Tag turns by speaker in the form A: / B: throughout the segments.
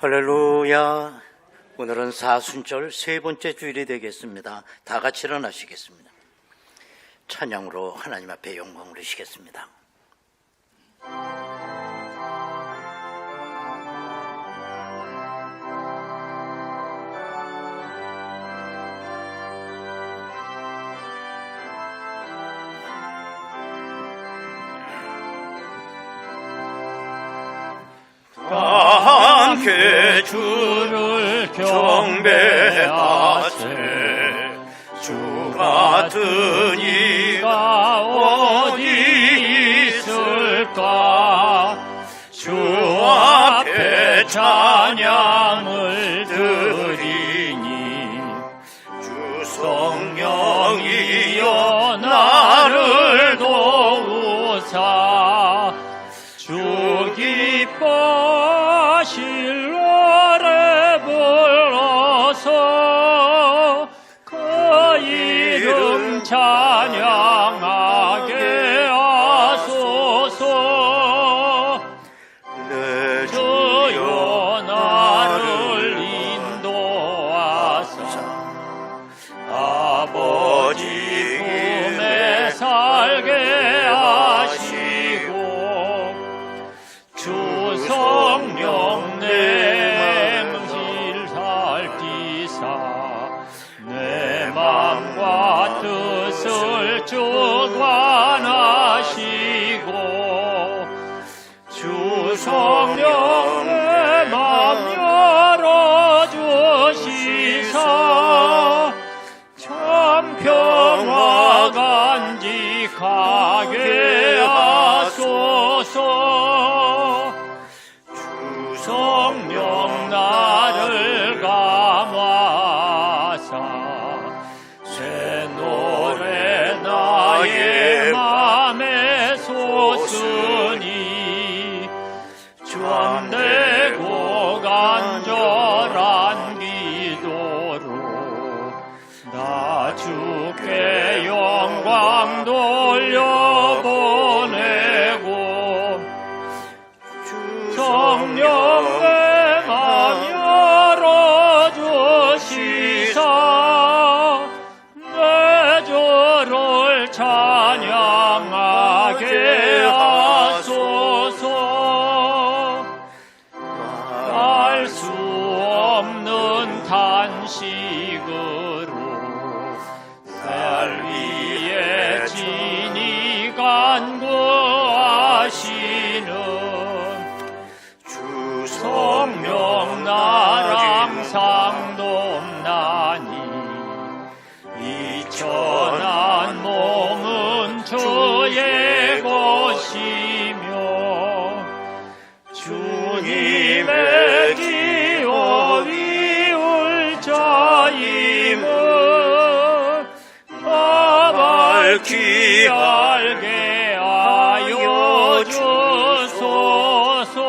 A: 할렐루야. 오늘은 사순절 세 번째 주일이 되겠습니다. 다 같이 일어나시겠습니다. 찬양으로 하나님 앞에 영광을 올리시겠습니다.
B: 함께 주를 경배하세. 주 같은 이가 어디 있을까? 주 앞에 찬양을 드리니 주 성령이여 나를 도우사. 주 기뻐하실 노래 불러서 그 이름 찬양하게 하소서.
A: 내
B: 주여 나를 인도하사 아버지 품에 살게 하시고 주 성령 내 맹실 살피사 내 맘과 뜻을 주관하시고 주 성령 내 맘 열어주시사 참 평화 간직하게 하소서. 주 성령 나를 감화사 새 노래 나의 맘에 솟으니 참되고 간절한 기도로 나 주께 영광 돌려보내고 성령 내 맘 열어주시사 내 주를 찬양하게 하소서. 알 수 없는 탄식으로 쌀 위에 진이 간구하시는 주 성령 나랑 상동나니 이 천한 몸은 주의 것이며 주님의 기어 위울 자임을 나 밝히 알게 하여 주소서.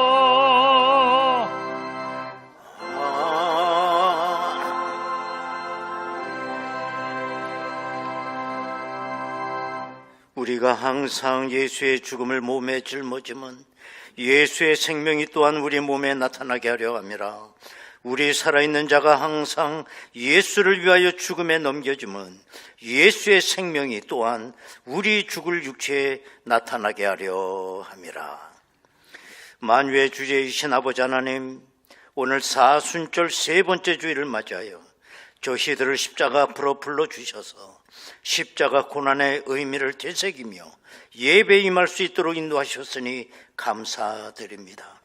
A: 우리가 항상 예수의 죽음을 몸에 짊어지면 예수의 생명이 또한 우리 몸에 나타나게 하려 함이라. 우리 살아있는 자가 항상 예수를 위하여 죽음에 넘겨지면 예수의 생명이 또한 우리 죽을 육체에 나타나게 하려 함이라. 만유의 주제이신 아버지 하나님, 오늘 사순절 세 번째 주일을 맞이하여 저희들을 십자가 앞으로 불러주셔서 십자가 고난의 의미를 되새기며 예배에 임할 수 있도록 인도하셨으니 감사드립니다.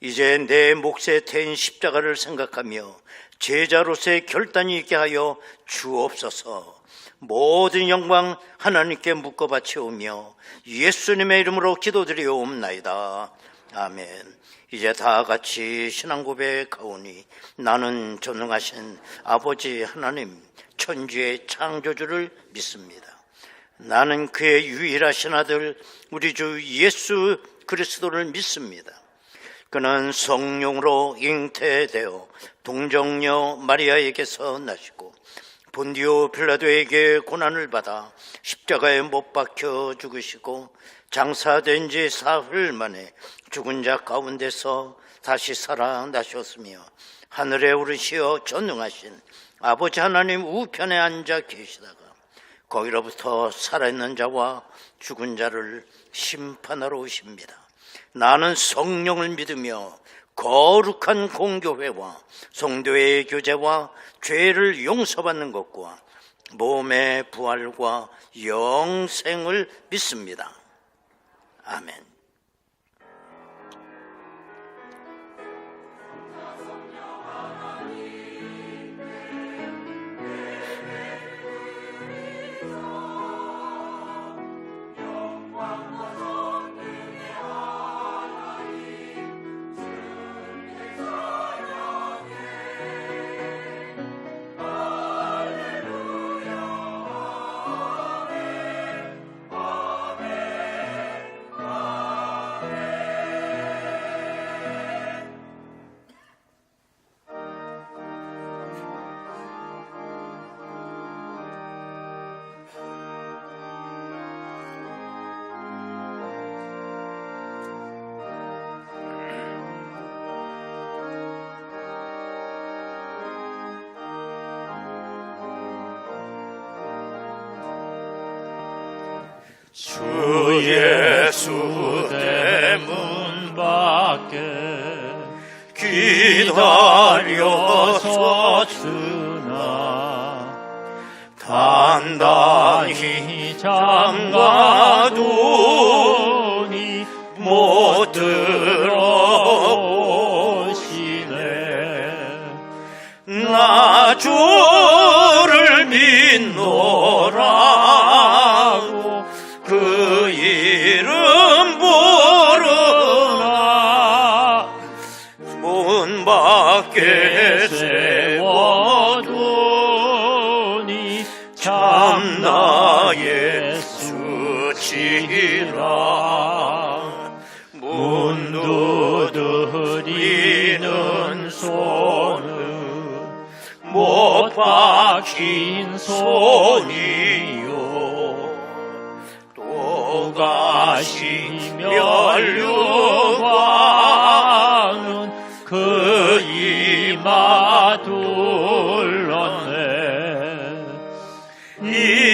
A: 이제 내 몫에 태인 십자가를 생각하며 제자로서의 결단이 있게 하여 주옵소서. 모든 영광 하나님께 묶어 바치오며 예수님의 이름으로 기도드리옵나이다. 아멘. 이제 다 같이 신앙 고백하오니 나는 전능하신 아버지 하나님 천지의 창조주를 믿습니다. 나는 그의 유일하신 아들 우리 주 예수 그리스도를 믿습니다. 그는 성령으로 잉태되어 동정녀 마리아에게서 나시고 본디오 빌라도에게 고난을 받아 십자가에 못 박혀 죽으시고 장사된 지 사흘 만에 죽은 자 가운데서 다시 살아나셨으며 하늘에 오르시어 전능하신 아버지 하나님 우편에 앉아 계시다가 거기로부터 살아있는 자와 죽은 자를 심판하러 오십니다. 나는 성령을 믿으며 거룩한 공교회와 성도의 교제와 죄를 용서받는 것과 몸의 부활과 영생을 믿습니다. 아멘.
B: 주 예수 대문 밖에 기다려 섰으나 단단히 잠가두니 못 들어오시네. 나 주를 믿노라고 그 이름 부르나 문 밖에 세워두니 참 나의 수치라. 문 두드리는 손은 못 박힌 손이요 또다시 멸류관은 그 이마 둘렀네.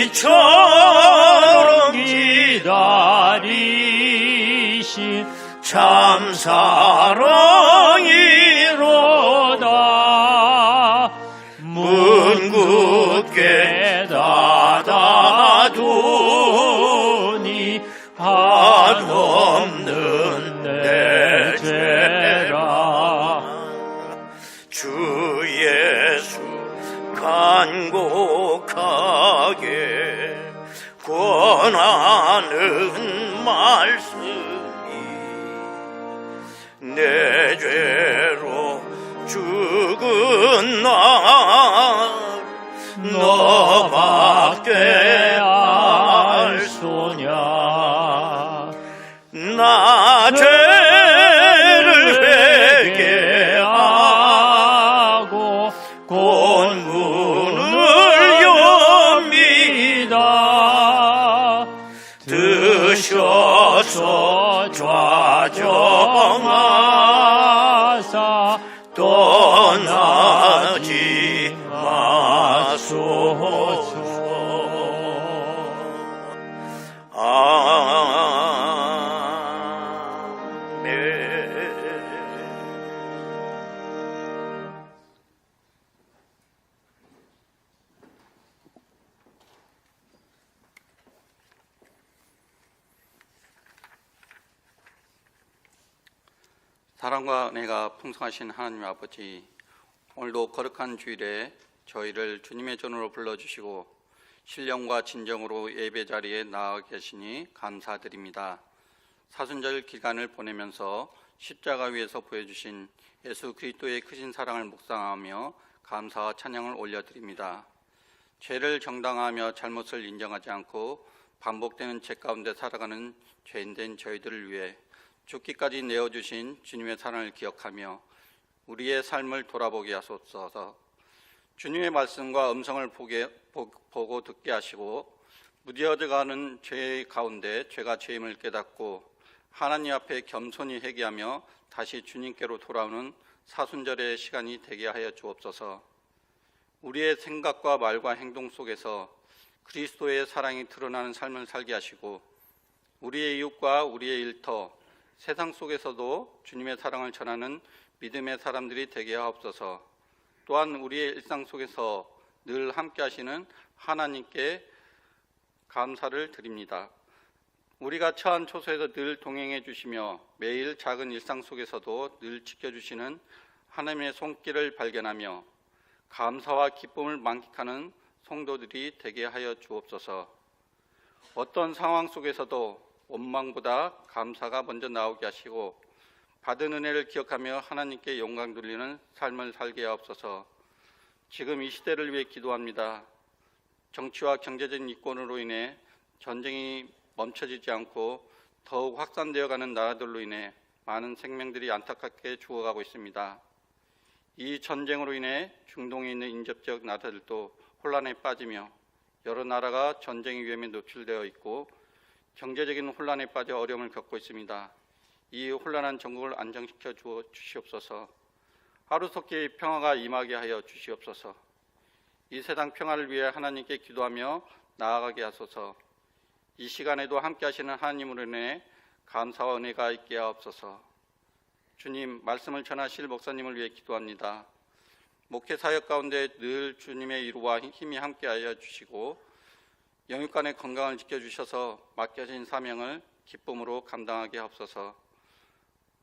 B: 이처럼 기다리신 참 사랑이로다. 문 굳게 닫아두니 한없는 내 죄라. 주 예수 간곡하게 권하는 말씀이 내 죄로 죽은 날 너밖에 알 소냐. 나 죄를 회개하고 곧 문을 엽니다. 드셔서 좌정하사 떠나지 마소서.
C: 사랑과 은혜가 풍성하신 하나님 아버지, 오늘도 거룩한 주일에 저희를 주님의 전으로 불러주시고 신령과 진정으로 예배 자리에 나아 계시니 감사드립니다. 사순절 기간을 보내면서 십자가 위에서 보여주신 예수 그리스도의 크신 사랑을 묵상하며 감사와 찬양을 올려드립니다. 죄를 정당화하며 잘못을 인정하지 않고 반복되는 죄 가운데 살아가는 죄인된 저희들을 위해 죽기까지 내어주신 주님의 사랑을 기억하며 우리의 삶을 돌아보게 하소서. 주님의 말씀과 음성을 보고 듣게 하시고 무뎌져가는 죄 가운데 죄가 죄임을 깨닫고 하나님 앞에 겸손히 회개하며 다시 주님께로 돌아오는 사순절의 시간이 되게 하여 주옵소서. 우리의 생각과 말과 행동 속에서 그리스도의 사랑이 드러나는 삶을 살게 하시고 우리의 이웃과 우리의 일터, 세상 속에서도 주님의 사랑을 전하는 믿음의 사람들이 되게 하옵소서. 또한 우리의 일상 속에서 늘 함께 하시는 하나님께 감사를 드립니다. 우리가 처한 초소에서 늘 동행해 주시며 매일 작은 일상 속에서도 늘 지켜주시는 하나님의 손길을 발견하며 감사와 기쁨을 만끽하는 성도들이 되게 하여 주옵소서. 어떤 상황 속에서도 원망보다 감사가 먼저 나오게 하시고 받은 은혜를 기억하며 하나님께 영광 돌리는 삶을 살게 하옵소서. 지금 이 시대를 위해 기도합니다. 정치와 경제적인 이권으로 인해 전쟁이 멈춰지지 않고 더욱 확산되어 가는 나라들로 인해 많은 생명들이 안타깝게 죽어가고 있습니다. 이 전쟁으로 인해 중동에 있는 인접지역 나라들도 혼란에 빠지며 여러 나라가 전쟁의 위험에 노출되어 있고 경제적인 혼란에 빠져 어려움을 겪고 있습니다. 이 혼란한 전국을 안정시켜 주시옵소서. 하루속히 평화가 임하게 하여 주시옵소서. 이 세상 평화를 위해 하나님께 기도하며 나아가게 하소서. 이 시간에도 함께 하시는 하나님으로 인해 감사와 은혜가 있게 하옵소서. 주님, 말씀을 전하실 목사님을 위해 기도합니다. 목회 사역 가운데 늘 주님의 위로와 힘이 함께 하여 주시고 영육간의 건강을 지켜주셔서 맡겨진 사명을 기쁨으로 감당하게 하옵소서.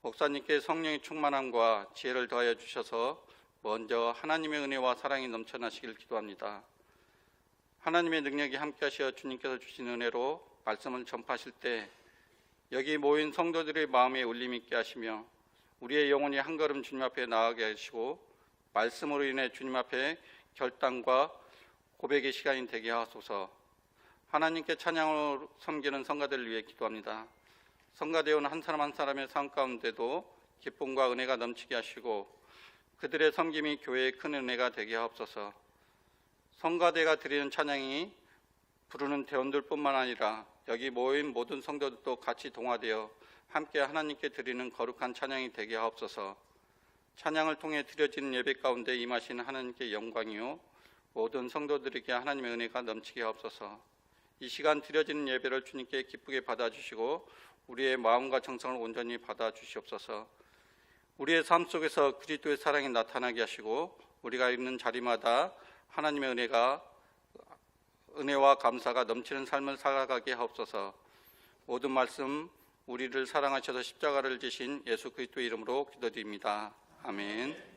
C: 목사님께 성령의 충만함과 지혜를 더하여 주셔서 먼저 하나님의 은혜와 사랑이 넘쳐나시길 기도합니다. 하나님의 능력이 함께 하시어 주님께서 주신 은혜로 말씀을 전파하실 때 여기 모인 성도들의 마음에 울림 있게 하시며 우리의 영혼이 한 걸음 주님 앞에 나아가게 하시고 말씀으로 인해 주님 앞에 결단과 고백의 시간이 되게 하소서. 하나님께 찬양으로 섬기는 성가들을 위해 기도합니다. 성가되어 온 한 사람 한 사람의 삶 가운데도 기쁨과 은혜가 넘치게 하시고 그들의 섬김이 교회의 큰 은혜가 되게 하옵소서. 성가대가 드리는 찬양이 부르는 대원들뿐만 아니라 여기 모인 모든 성도들도 같이 동화되어 함께 하나님께 드리는 거룩한 찬양이 되게 하옵소서. 찬양을 통해 드려지는 예배 가운데 임하시는 하나님께 영광이요 모든 성도들에게 하나님의 은혜가 넘치게 하옵소서. 이 시간 드려지는 예배를 주님께 기쁘게 받아주시고 우리의 마음과 정성을 온전히 받아주시옵소서. 우리의 삶 속에서 그리스도의 사랑이 나타나게 하시고 우리가 있는 자리마다 하나님의 은혜와 감사가 넘치는 삶을 살아가게 하옵소서. 모든 말씀 우리를 사랑하셔서 십자가를 지신 예수 그리스도의 이름으로 기도드립니다. 아멘.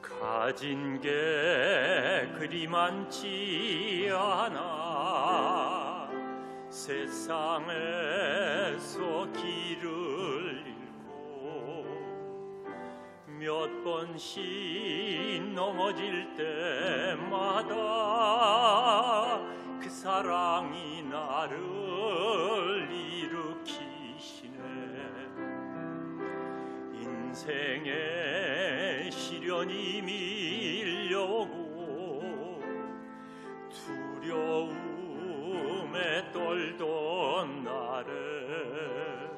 B: 가진 게 그리 많지 않아 세상에서 길을 잃고 몇 번씩 넘어질 때마다 그 사랑이 나를 일으키시네. 인생의 시련이 밀려오고 두려움에 떨던 나를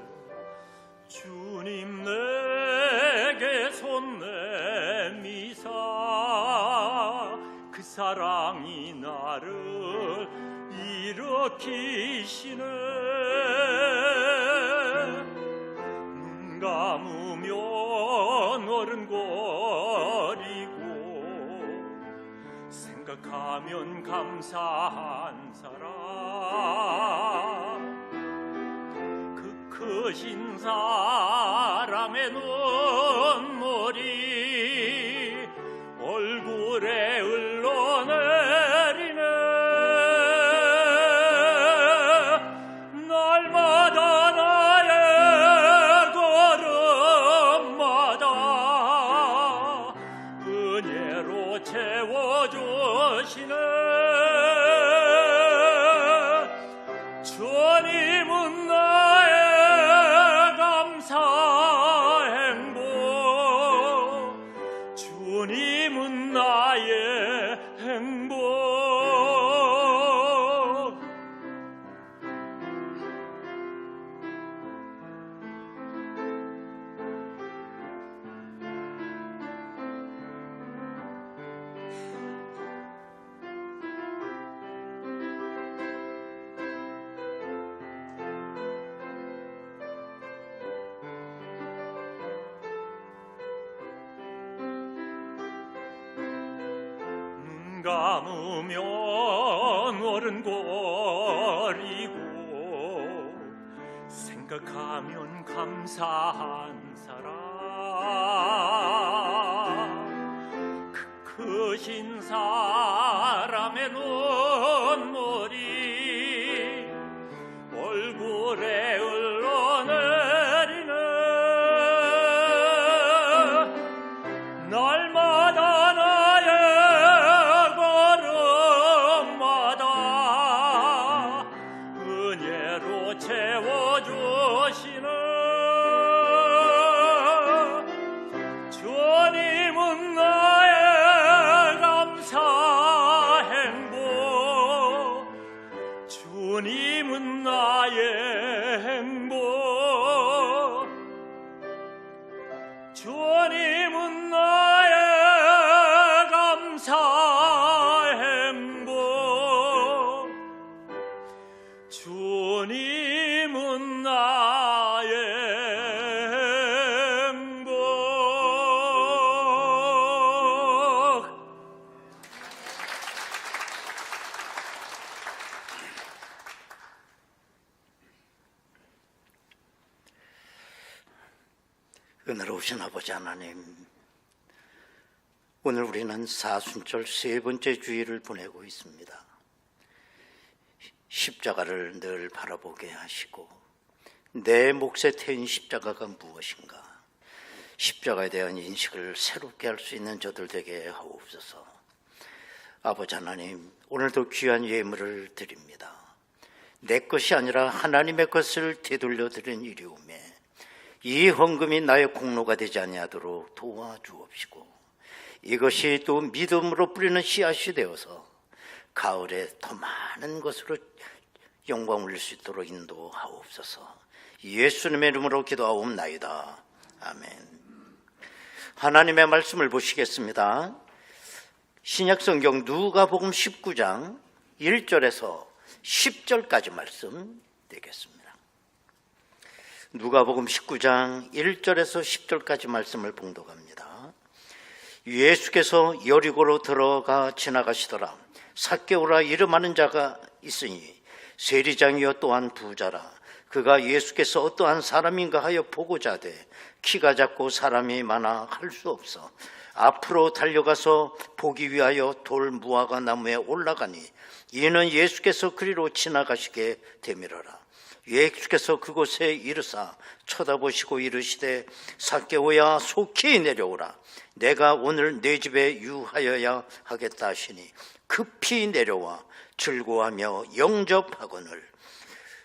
B: 주님 내게 손 내미사 그 사랑이 나를 일으키시네. 눈 감으면 어른거리고 생각하면 감사한 사람 크신 사랑의 눈물이 얼굴에 흘러내리네. 날마다 나의 걸음마다 은혜로 채워주시네. 주님은 나의 감사 행복, 주님은 나의 행복. 눈 감으면 어른거리고 생각하면 감사한 사람, 그 크신 사랑의 눈물이 얼굴에 흘러내리네. 날마다 나의 걸음마다 은혜로 채워주시네. 주님은 나의 감사 행복, 주님은 나의 행복, 주님은 나의 감사 행복, 주님은 나의 행복.
A: 은혜로우신 아버지 하나님, 오늘 우리는 사순절 세 번째 주일을 보내고 있습니다. 십자가를 늘 바라보게 하시고 내 몫에 태인 십자가가 무엇인가, 십자가에 대한 인식을 새롭게 할 수 있는 저들 되게 하옵소서. 아버지 하나님, 오늘도 귀한 예물을 드립니다. 내 것이 아니라 하나님의 것을 되돌려 드린 일이오매 이 헌금이 나의 공로가 되지 아니하도록 도와주옵시고, 이것이 또 믿음으로 뿌리는 씨앗이 되어서 가을에 더 많은 것으로 영광 올릴 수 있도록 인도하옵소서. 예수님의 이름으로 기도하옵나이다. 아멘. 하나님의 말씀을 보시겠습니다. 신약성경 누가복음 19장 1절에서 10절까지 말씀 되겠습니다. 누가복음 19장 1절에서 10절까지 말씀을 봉독합니다. 예수께서 여리고로 들어가 지나가시더라. 삭개오라 이름하는 자가 있으니 세리장이요 또한 부자라. 그가 예수께서 어떠한 사람인가 하여 보고자 하되 키가 작고 사람이 많아 할 수 없어 앞으로 달려가서 보기 위하여 돌 무화과 나무에 올라가니 이는 예수께서 그리로 지나가시게 되밀어라. 예수께서 그곳에 이르사 쳐다보시고 이르시되 삭개오야 속히 내려오라. 내가 오늘 내 집에 유하여야 하겠다 하시니 급히 내려와 즐거워하며 영접하거늘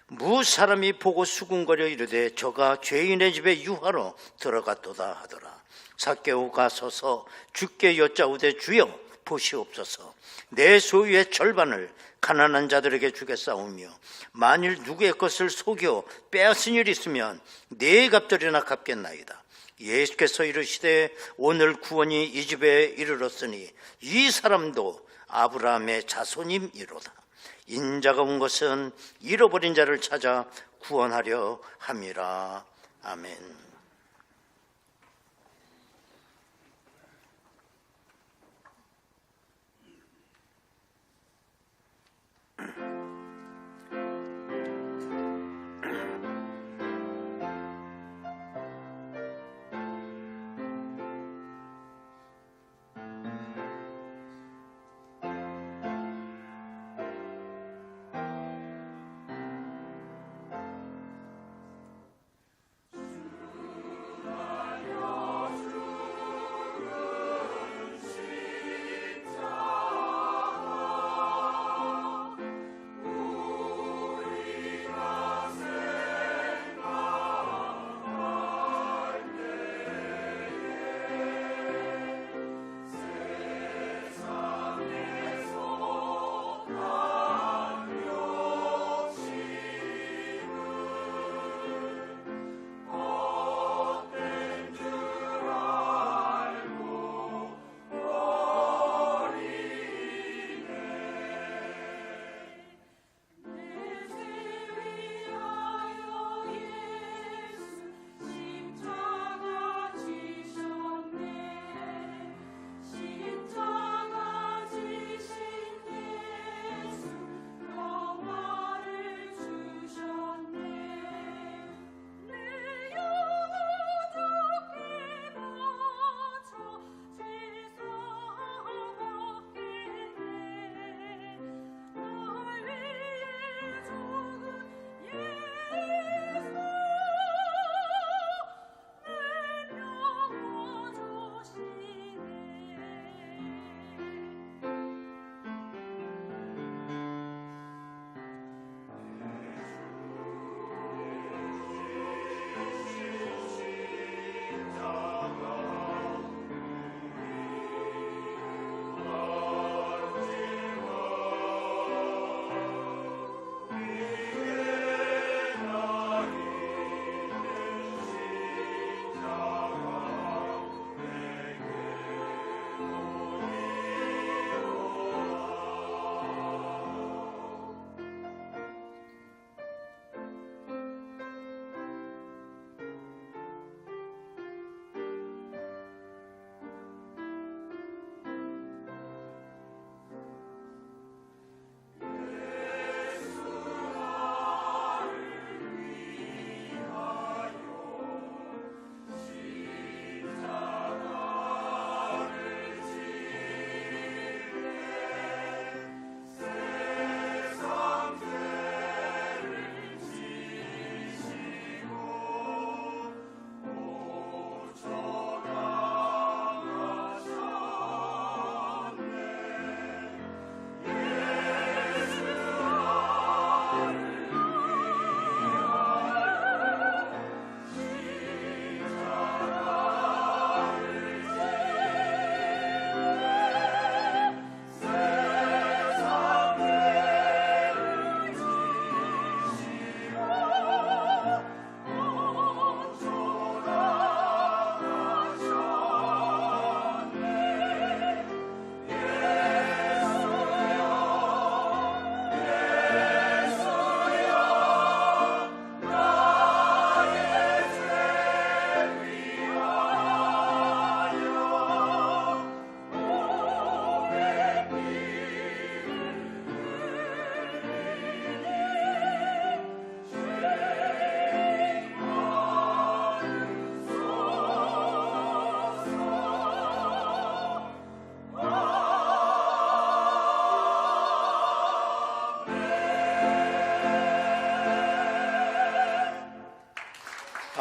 A: 무 사람이 보고 수군거려 이르되 저가 죄인의 집에 유하러 들어갔도다 하더라. 삭개오가 서서 주께 여짜오되 주여 보시옵소서. 내 소유의 절반을 가난한 자들에게 주겠사오며 만일 누구의 것을 속여 빼앗은 일이 있으면 네 값들이나 갚겠나이다. 예수께서 이르시되 오늘 구원이 이 집에 이르렀으니 이 사람도 아브라함의 자손임이로다. 인자가 온 것은 잃어버린 자를 찾아 구원하려 함이라. 아멘.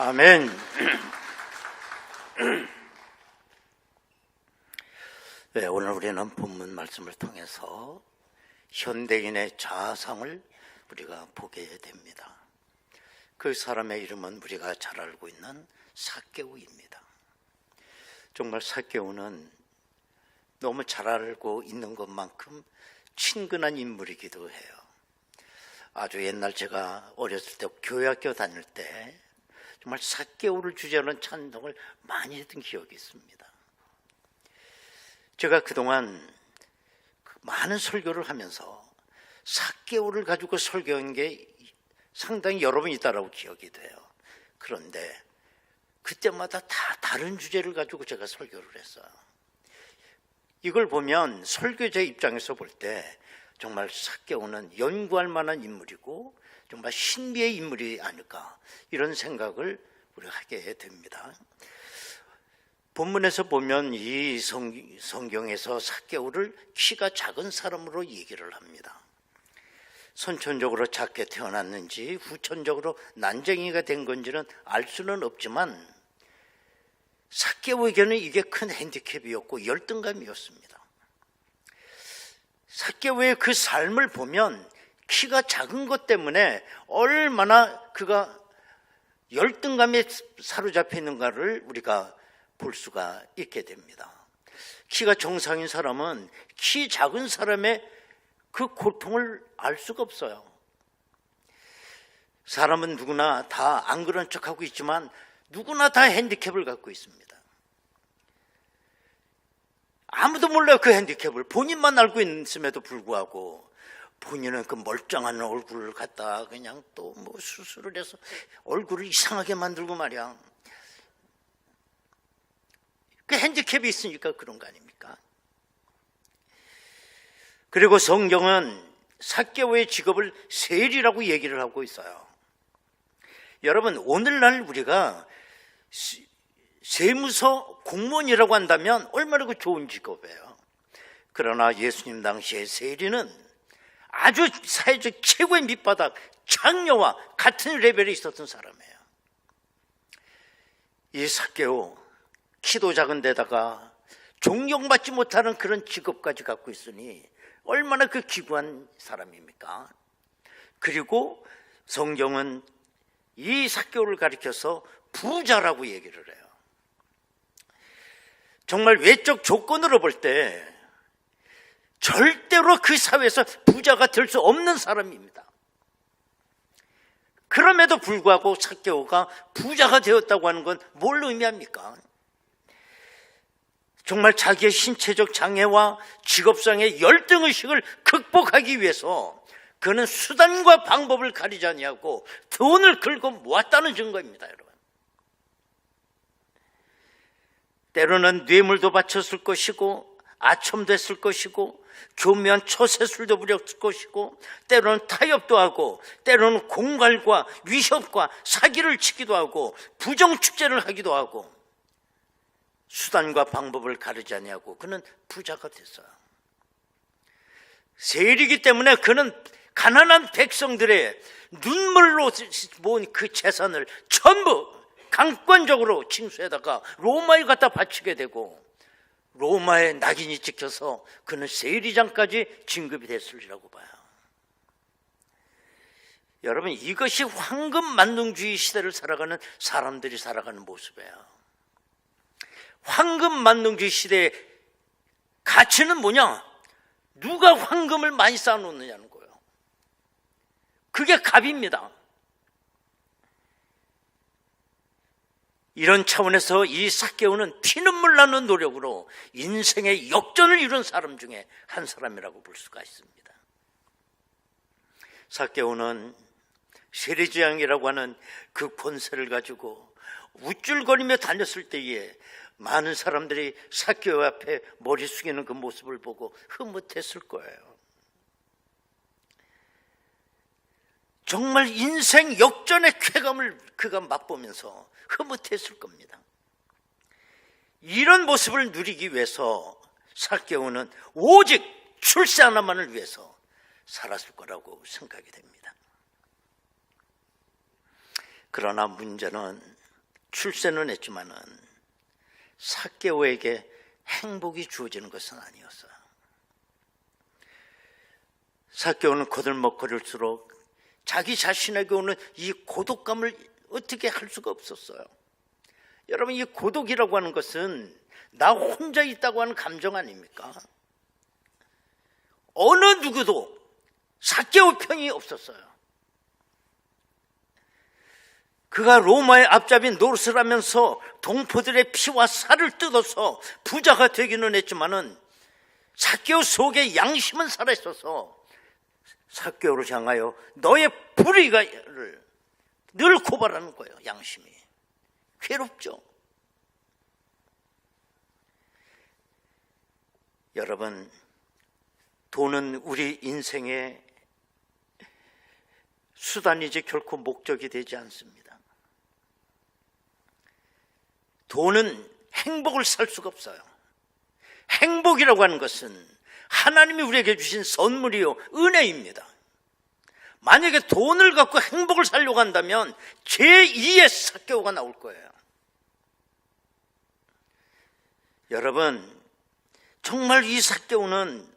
A: 아멘. 네, 오늘 우리는 본문 말씀을 통해서 현대인의 자아상을 우리가 보게 됩니다. 그 사람의 이름은 우리가 잘 알고 있는 삭개오입니다. 정말 삭개오는 너무 잘 알고 있는 것만큼 친근한 인물이기도 해요. 아주 옛날 제가 어렸을 때 교회학교 다닐 때 정말 삭개오를 주제하는 찬송을 많이 했던 기억이 있습니다. 제가 그동안 많은 설교를 하면서 삭개오를 가지고 설교한 게 상당히 여러 번 있다라고 기억이 돼요. 그런데 그때마다 다 다른 주제를 가지고 제가 설교를 했어요. 이걸 보면 설교자 입장에서 볼 때 정말 삭개오는 연구할 만한 인물이고 정말 신비의 인물이 아닐까, 이런 생각을 우리가 하게 됩니다. 본문에서 보면 이 성경에서 삭개오를 키가 작은 사람으로 얘기를 합니다. 선천적으로 작게 태어났는지 후천적으로 난쟁이가 된 건지는 알 수는 없지만 삭개오에게는 이게 큰 핸디캡이었고 열등감이었습니다. 삭개오의 그 삶을 보면 키가 작은 것 때문에 얼마나 그가 열등감에 사로잡혀 있는가를 우리가 볼 수가 있게 됩니다. 키가 정상인 사람은 키 작은 사람의 그 고통을 알 수가 없어요. 사람은 누구나 다 안 그런 척하고 있지만 누구나 다 핸디캡을 갖고 있습니다. 아무도 몰라요, 그 핸디캡을. 본인만 알고 있음에도 불구하고 본인은 그 멀쩡한 얼굴을 갖다 그냥 또 뭐 수술을 해서 얼굴을 이상하게 만들고 말이야. 그 핸디캡이 있으니까 그런 거 아닙니까? 그리고 성경은 삭개오의 직업을 세리라고 얘기를 하고 있어요. 여러분, 오늘날 우리가 세무서 공무원이라고 한다면 얼마나 그 좋은 직업이에요. 그러나 예수님 당시에 세리는 아주 사회적 최고의 밑바닥, 장녀와 같은 레벨에 있었던 사람이에요. 이 삭개오, 키도 작은 데다가 존경받지 못하는 그런 직업까지 갖고 있으니 얼마나 그 기구한 사람입니까? 그리고 성경은 이 삭개오를 가리켜서 부자라고 얘기를 해요. 정말 외적 조건으로 볼 때 절대로 그 사회에서 부자가 될 수 없는 사람입니다. 그럼에도 불구하고 삭개오가 부자가 되었다고 하는 건 뭘 의미합니까? 정말 자기의 신체적 장애와 직업상의 열등의식을 극복하기 위해서 그는 수단과 방법을 가리지 아니하고 돈을 긁어 모았다는 증거입니다, 여러분. 때로는 뇌물도 바쳤을 것이고 아첨도 했을 것이고 교묘한 처세술도 부렸을 것이고 때로는 타협도 하고 때로는 공갈과 위협과 사기를 치기도 하고 부정축제를 하기도 하고 수단과 방법을 가르지 아니하고 그는 부자가 됐어요. 세리이기 때문에 그는 가난한 백성들의 눈물로 모은 그 재산을 전부 강권적으로 징수에다가 로마에 갖다 바치게 되고 로마의 낙인이 찍혀서 그는 세리장까지 진급이 됐으리라고 봐요. 여러분, 이것이 황금만능주의 시대를 살아가는 사람들이 살아가는 모습이에요. 황금만능주의 시대의 가치는 뭐냐? 누가 황금을 많이 쌓아놓느냐는 거예요. 그게 값입니다. 이런 차원에서 이 삭개오는 피눈물 나는 노력으로 인생의 역전을 이룬 사람 중에 한 사람이라고 볼 수가 있습니다. 삭개오는 세리장이라고 하는 그 권세를 가지고 우쭐거리며 다녔을 때에 많은 사람들이 삭개오 앞에 머리 숙이는 그 모습을 보고 흐뭇했을 거예요. 정말 인생 역전의 쾌감을 그가 맛보면서 흐뭇했을 겁니다. 이런 모습을 누리기 위해서 삭개오는 오직 출세 하나만을 위해서 살았을 거라고 생각이 됩니다. 그러나 문제는 출세는 했지만은 삭개오에게 행복이 주어지는 것은 아니었어요. 삭개오는 거들먹거릴수록 자기 자신에게 오는 이 고독감을 어떻게 할 수가 없었어요. 여러분, 이 고독이라고 하는 것은 나 혼자 있다고 하는 감정 아닙니까? 어느 누구도 삭개오 편이 없었어요. 그가 로마의 앞잡이 노릇을 하면서 동포들의 피와 살을 뜯어서 부자가 되기는 했지만은 삭개오 속에 양심은 살아있어서 삭개오를 향하여 너의 불의를 늘 고발하는 거예요. 양심이 괴롭죠. 여러분, 돈은 우리 인생의 수단이지 결코 목적이 되지 않습니다. 돈은 행복을 살 수가 없어요. 행복이라고 하는 것은 하나님이 우리에게 주신 선물이요, 은혜입니다. 만약에 돈을 갖고 행복을 살려고 한다면 제2의 삭개오가 나올 거예요. 여러분, 정말 이 삭개오는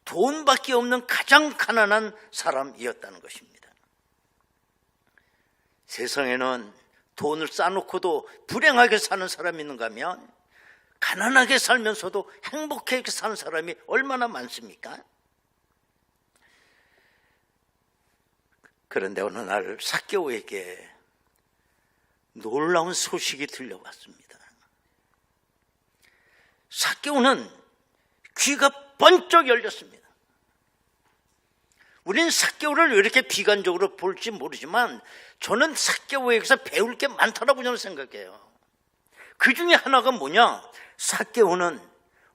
A: 돈밖에 없는 가장 가난한 사람이었다는 것입니다. 세상에는 돈을 쌓아놓고도 불행하게 사는 사람이 있는가 하면 가난하게 살면서도 행복하게 사는 사람이 얼마나 많습니까? 그런데 어느 날 삭개오에게 놀라운 소식이 들려왔습니다. 삭개오는 귀가 번쩍 열렸습니다. 우리는 삭개오를 왜 이렇게 비관적으로 볼지 모르지만 저는 삭개오에게서 배울 게 많다라고 저는 생각해요. 그 중에 하나가 뭐냐? 삭개오는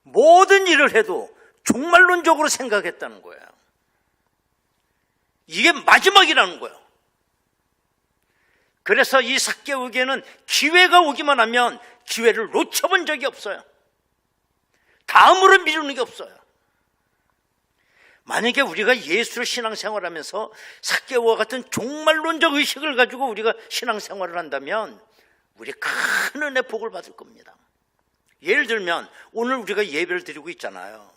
A: 모든 일을 해도 종말론적으로 생각했다는 거예요. 이게 마지막이라는 거예요. 그래서 이 삭개오에게는 기회가 오기만 하면 기회를 놓쳐본 적이 없어요. 다음으로 미루는 게 없어요. 만약에 우리가 예수를 신앙생활하면서 삭개오와 같은 종말론적 의식을 가지고 우리가 신앙생활을 한다면 우리 큰 은혜 복을 받을 겁니다. 예를 들면 오늘 우리가 예배를 드리고 있잖아요.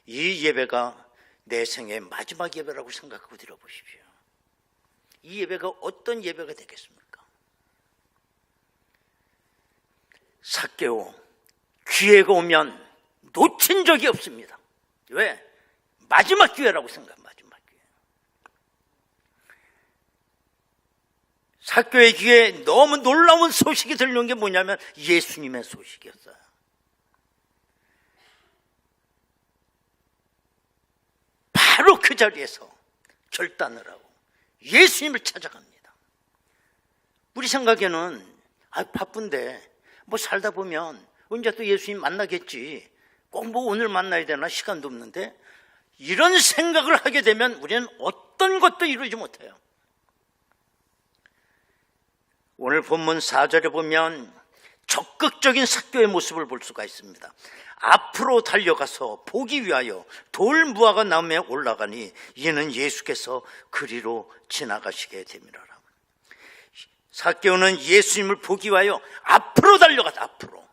A: 이 예배가 내 생의 마지막 예배라고 생각하고 드려보십시오. 이 예배가 어떤 예배가 되겠습니까? 삭개오, 기회가 오면 놓친 적이 없습니다. 왜? 마지막 기회라고 생각해요. 마지막 기회. 삭개오의 귀에 너무 놀라운 소식이 들려온 게 뭐냐면 예수님의 소식이었어요. 바로 그 자리에서 결단을 하고 예수님을 찾아갑니다. 우리 생각에는 바쁜데 뭐 살다 보면 언제 또 예수님 만나겠지, 꼭 뭐 오늘 만나야 되나, 시간도 없는데, 이런 생각을 하게 되면 우리는 어떤 것도 이루지 못해요. 오늘 본문 4절에 보면 적극적인 삭개오의 모습을 볼 수가 있습니다. 앞으로 달려가서 보기 위하여 돌 무화과 나무에 올라가니 이는 예수께서 그리로 지나가시게 되미라라. 삭개오는 예수님을 보기 위하여 앞으로 달려가서, 앞으로.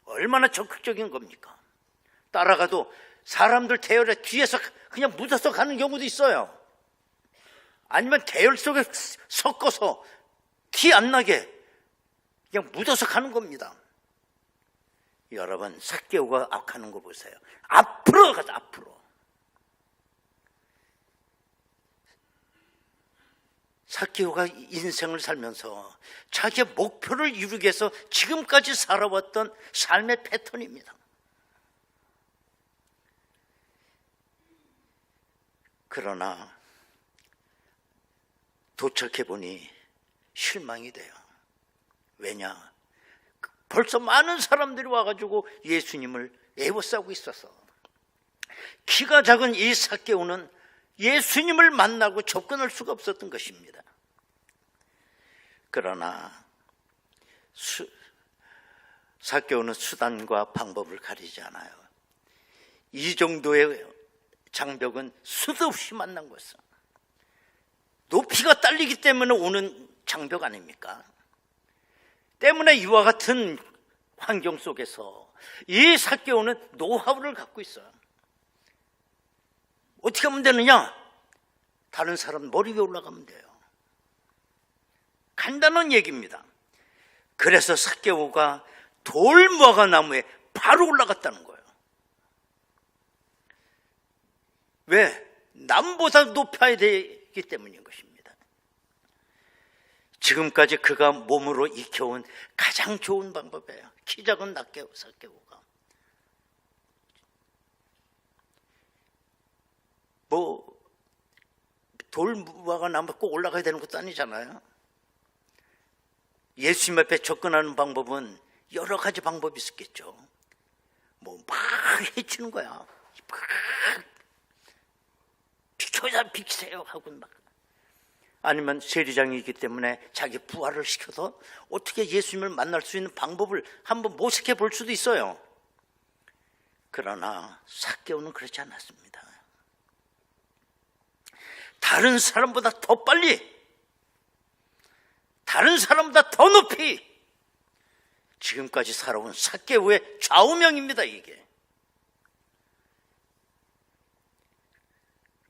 A: 얼마나 적극적인 겁니까? 따라가도 사람들 대열에 뒤에서 그냥 묻어서 가는 경우도 있어요. 아니면 대열 속에 섞어서 티 안 나게 그냥 묻어서 가는 겁니다. 여러분, 삭개오가 가는 거 보세요. 앞으로 가자, 앞으로. 삭개오가 인생을 살면서 자기의 목표를 이루기 위해서 지금까지 살아왔던 삶의 패턴입니다. 그러나 도착해보니 실망이 돼요. 왜냐? 벌써 많은 사람들이 와가지고 예수님을 애워싸고 있어서 키가 작은 이 삭개오는 예수님을 만나고 접근할 수가 없었던 것입니다. 그러나 삭개오는 수단과 방법을 가리지 않아요. 이 정도의 장벽은 수도 없이 만난 것은 높이가 딸리기 때문에 오는 장벽 아닙니까? 때문에 이와 같은 환경 속에서 이 삭개오는 노하우를 갖고 있어요. 어떻게 하면 되느냐? 다른 사람 머리 위에 올라가면 돼요. 간단한 얘기입니다. 그래서 삭개오가 돌무화과 나무에 바로 올라갔다는 거예요. 왜? 남보다 높아야 되기 때문인 것입니다. 지금까지 그가 몸으로 익혀온 가장 좋은 방법이에요. 키 작은 삭개오가. 돌무화과 나무에 꼭 올라가야 되는 것도 아니잖아요. 예수님 앞에 접근하는 방법은 여러 가지 방법이 있었겠죠. 막 해치는 거야. 막 비키세요 하고 막. 아니면 세리장이기 때문에 자기 부하를 시켜서 어떻게 예수님을 만날 수 있는 방법을 한번 모색해 볼 수도 있어요. 그러나 삭개오는 그렇지 않았습니다. 다른 사람보다 더 빨리, 다른 사람보다 더 높이 지금까지 살아온 삭개오의 좌우명입니다, 이게.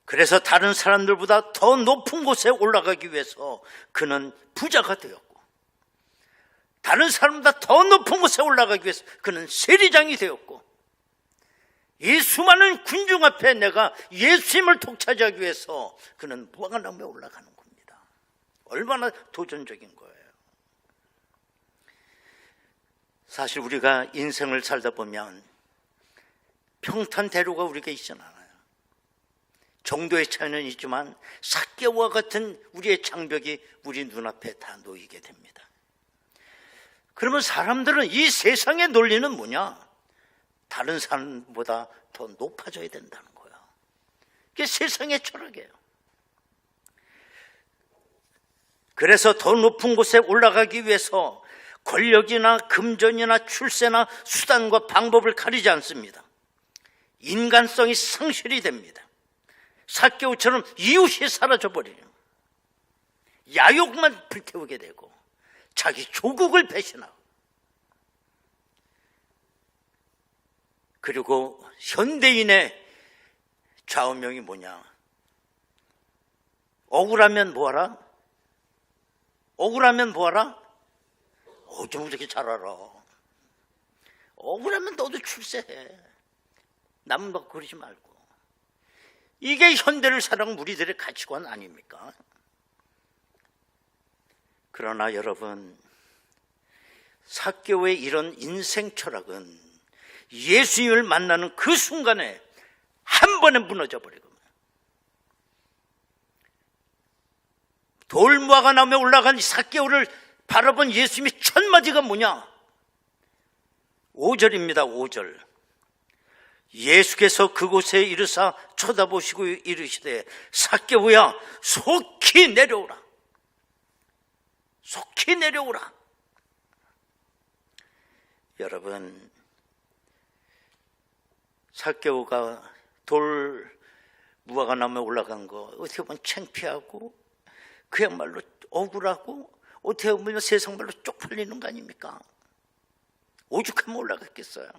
A: 그래서 다른 사람들보다 더 높은 곳에 올라가기 위해서 그는 부자가 되었고, 다른 사람보다 더 높은 곳에 올라가기 위해서 그는 세리장이 되었고, 이 수많은 군중 앞에 내가 예수님을 독차지하기 위해서 그는 무화과 나무에 올라가는 겁니다. 얼마나 도전적인 거예요. 사실 우리가 인생을 살다 보면 평탄대로가 우리에게 있지는 않아요. 정도의 차이는 있지만 삭개오와 같은 우리의 장벽이 우리 눈앞에 다 놓이게 됩니다. 그러면 사람들은 이 세상의 논리는 뭐냐? 다른 사람보다 더 높아져야 된다는 거예요. 그게 세상의 철학이에요. 그래서 더 높은 곳에 올라가기 위해서 권력이나 금전이나 출세나 수단과 방법을 가리지 않습니다. 인간성이 상실이 됩니다. 삭개오처럼 이웃이 사라져버리는, 야욕만 불태우게 되고 자기 조국을 배신하고, 그리고 현대인의 좌우명이 뭐냐? 억울하면 뭐하라? 억울하면 뭐하라? 좀 이렇게 잘 알아. 억울하면 너도 출세해. 남 막 그러지 말고. 이게 현대를 살아온 우리들의 가치관 아닙니까? 그러나 여러분, 삭개오의 이런 인생 철학은 예수님을 만나는 그 순간에 한 번에 무너져 버리고, 돌무화과 나무에 올라간 삭개오를 바라본 예수님의 첫 마디가 뭐냐? 5절입니다. 5절. 예수께서 그곳에 이르사 쳐다보시고 이르시되 삭개오야 속히 내려오라. 속히 내려오라. 여러분, 삭개오가 돌무화과 나무에 올라간 거 어떻게 보면 창피하고 그야말로 억울하고 어떻게 보면 세상 말로 쪽팔리는 거 아닙니까? 오죽하면 올라갔겠어요.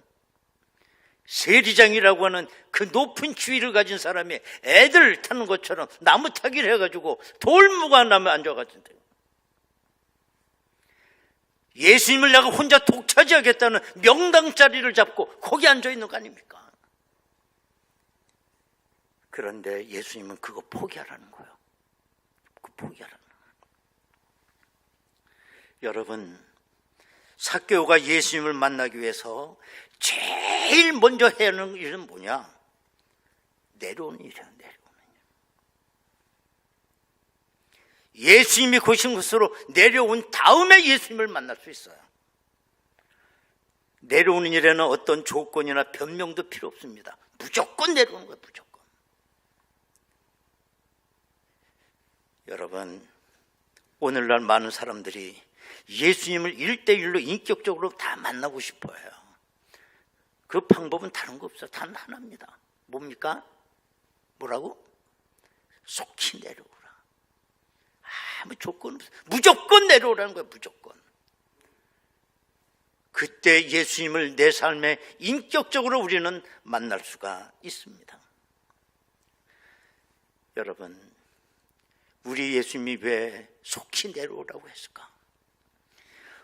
A: 세리장이라고 하는 그 높은 지위를 가진 사람이 애들 타는 것처럼 나무 타기를 해가지고 돌무화과 나무에 앉아가지고 예수님을 내가 혼자 독차지하겠다는 명당 자리를 잡고 거기 앉아있는 거 아닙니까? 그런데 예수님은 그거 포기하라는 거예요. 그거 포기하라는 거예요. 여러분, 삭개오가 예수님을 만나기 위해서 제일 먼저 해야 하는 일은 뭐냐? 내려오는 일이야, 내려오는 일. 예수님이 고신 곳으로 내려온 다음에 예수님을 만날 수 있어요. 내려오는 일에는 어떤 조건이나 변명도 필요 없습니다. 무조건 내려오는 거예요, 무조건. 여러분, 오늘날 많은 사람들이 예수님을 1대1로 인격적으로 다 만나고 싶어 해요. 그 방법은 다른 거 없어요. 단 하나입니다. 뭡니까? 뭐라고? 속히 내려오라. 아무 조건 없어요. 무조건 내려오라는 거예요, 무조건. 그때 예수님을 내 삶에 인격적으로 우리는 만날 수가 있습니다. 여러분, 우리 예수님이 왜 속히 내려오라고 했을까?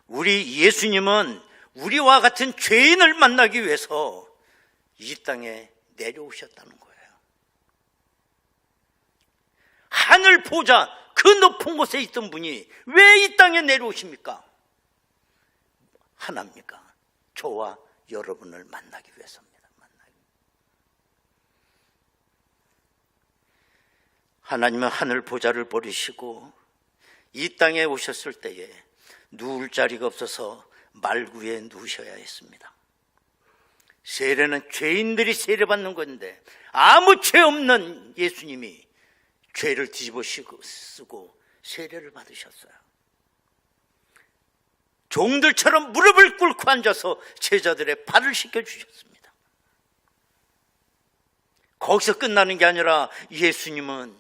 A: 우리 예수님은 우리와 같은 죄인을 만나기 위해서 이 땅에 내려오셨다는 거예요. 하늘 보좌 그 높은 곳에 있던 분이 왜 이 땅에 내려오십니까? 하나입니까? 저와 여러분을 만나기 위해서입니다. 하나님은 하늘 보좌를 버리시고 이 땅에 오셨을 때에 누울 자리가 없어서 말구에 누우셔야 했습니다. 세례는 죄인들이 세례받는 건데 아무 죄 없는 예수님이 죄를 뒤집어 쓰고 세례를 받으셨어요. 종들처럼 무릎을 꿇고 앉아서 제자들의 발을 씻겨주셨습니다. 거기서 끝나는 게 아니라 예수님은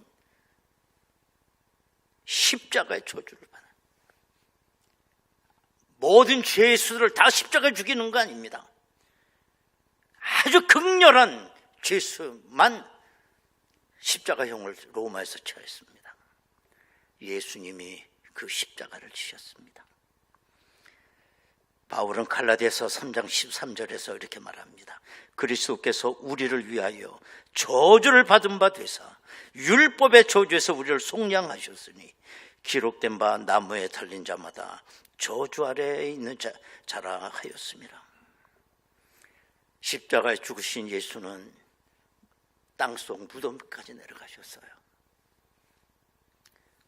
A: 십자가의 저주를 받아요. 모든 죄의 수를 다 십자가에 죽이는 거 아닙니다. 아주 극렬한 죄수만 십자가형을 로마에서 처했습니다. 예수님이 그 십자가를 지셨습니다. 바울은 갈라디아서 3장 13절에서 이렇게 말합니다. 그리스도께서 우리를 위하여 저주를 받은 바 되사 율법의 저주에서 우리를 속량하셨으니 기록된 바 나무에 달린 자마다 저주 아래에 있는 자라 하였습니다. 십자가에 죽으신 예수는 땅속 무덤까지 내려가셨어요.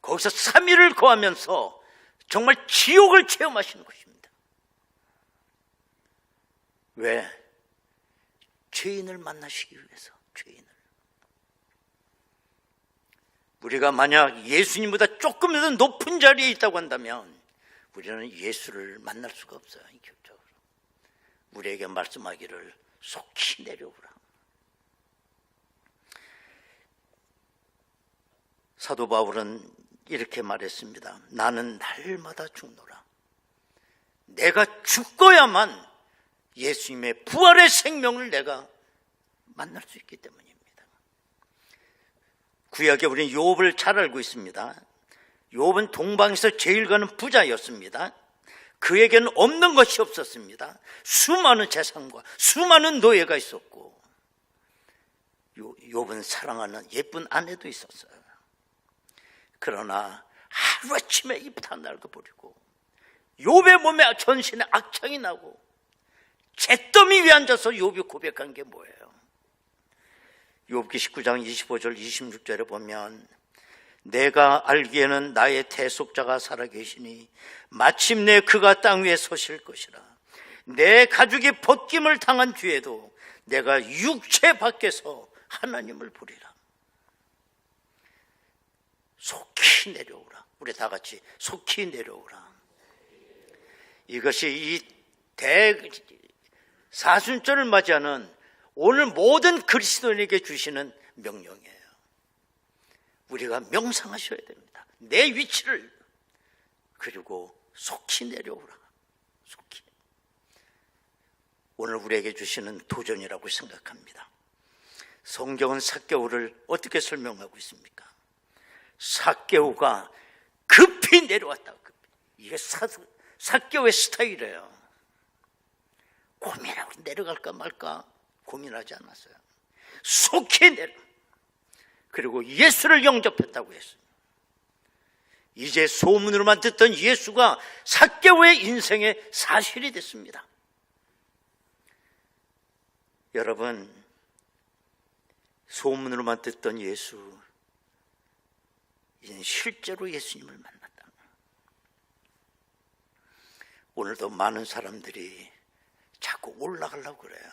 A: 거기서 3일을 거하면서 정말 지옥을 체험하시는 것입니다. 왜? 죄인을 만나시기 위해서. 죄인을. 우리가 만약 예수님보다 조금이라도 높은 자리에 있다고 한다면 우리는 예수를 만날 수가 없어요. 인격적으로. 우리에게 말씀하기를 속히 내려오라. 사도 바울은 이렇게 말했습니다. 나는 날마다 죽노라. 내가 죽어야만 예수님의 부활의 생명을 내가 만날 수 있기 때문입니다. 구약에 우리는 욥을 잘 알고 있습니다. 욥은 동방에서 제일 가는 부자였습니다. 그에게는 없는 것이 없었습니다. 수많은 재산과 수많은 노예가 있었고 욥은 사랑하는 예쁜 아내도 있었어요. 그러나 하루아침에 이 다 낡아버리고 욥의 몸에 전신에 악창이 나고 잿더미 위에 앉아서 욥이 고백한 게 뭐예요? 욥기 19장 25절 26절에 보면 내가 알기에는 나의 대속자가 살아계시니 마침내 그가 땅 위에 서실 것이라. 내 가죽이 벗김을 당한 뒤에도 내가 육체 밖에서 하나님을 보리라. 속히 내려오라. 우리 다 같이 속히 내려오라. 이것이 이 사순절을 맞이하는 오늘 모든 그리스도인에게 주시는 명령이에요. 우리가 명상하셔야 됩니다. 내 위치를. 그리고 속히 내려오라. 속히. 오늘 우리에게 주시는 도전이라고 생각합니다. 성경은 삭개오를 어떻게 설명하고 있습니까? 삭개오가 급히 내려왔다. 급히. 이게 삭개오의 스타일이에요. 고민하고 내려갈까 말까 고민하지 않았어요. 속히 내려. 그리고 예수를 영접했다고 했어요. 이제 소문으로만 듣던 예수가 삭개오의 인생의 사실이 됐습니다. 여러분, 소문으로만 듣던 예수, 이제 실제로 예수님을 만났다. 오늘도 많은 사람들이 자꾸 올라가려고 그래요.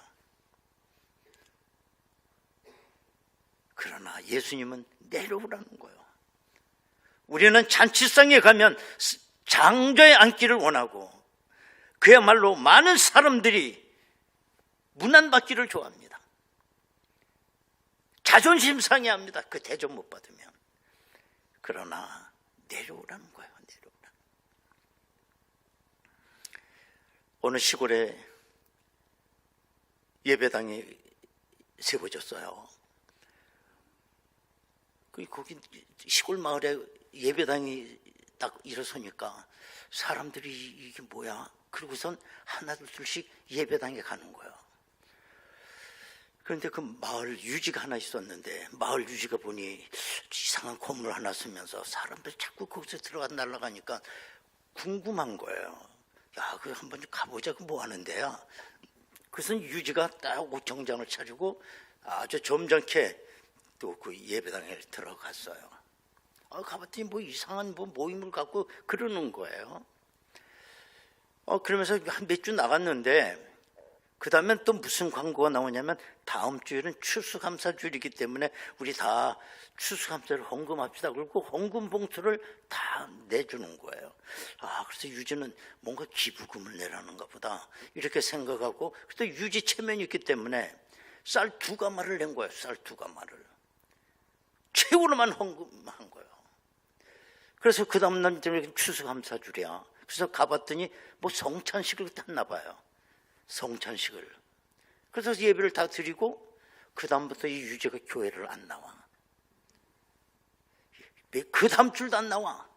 A: 그러나 예수님은 내려오라는 거예요. 우리는 잔치상에 가면 장좌에 앉기를 원하고 그야말로 많은 사람들이 문안받기를 좋아합니다. 자존심 상해합니다. 그 대접 못 받으면. 그러나 내려오라는 거예요. 내려오라. 어느 시골에 예배당이 세워졌어요. 거기 시골 마을에 예배당이 딱 일어서니까 사람들이 이게 뭐야? 그러고선 하나둘씩 예배당에 가는 거예요. 그런데 그 마을 유지가 하나 있었는데 마을 유지가 보니 이상한 건물 하나 쓰면서 사람들이 자꾸 거기서 들어가 날아가니까 궁금한 거예요. 야, 그 한번 가보자. 그 뭐 하는 데야? 그래서 유지가 딱 정장을 차리고 아주 점잖게 또 그 예배당에 들어갔어요. 가봤더니 뭐 이상한 뭐 모임을 갖고 그러는 거예요. 그러면서 한 몇 주 나갔는데 그 다음엔 또 무슨 광고가 나오냐면 다음 주에는 추수감사주일이기 때문에 우리 다 추수감사를 헌금합시다. 그리고 헌금 봉투를 다 내주는 거예요. 그래서 유지는 뭔가 기부금을 내라는가 보다 이렇게 생각하고, 그때 유지 체면이 있기 때문에 쌀 2가마를 낸 거예요. 쌀 2가마를 최고로만 헌금한 거예요. 그래서 그 다음 날 추수감사주일이야. 그래서 가봤더니 뭐 성찬식을 했나 봐요. 성찬식을. 그래서 예배를 다 드리고 그 다음부터 이 유지가 교회를 안 나와. 그 다음 줄도 안 나와.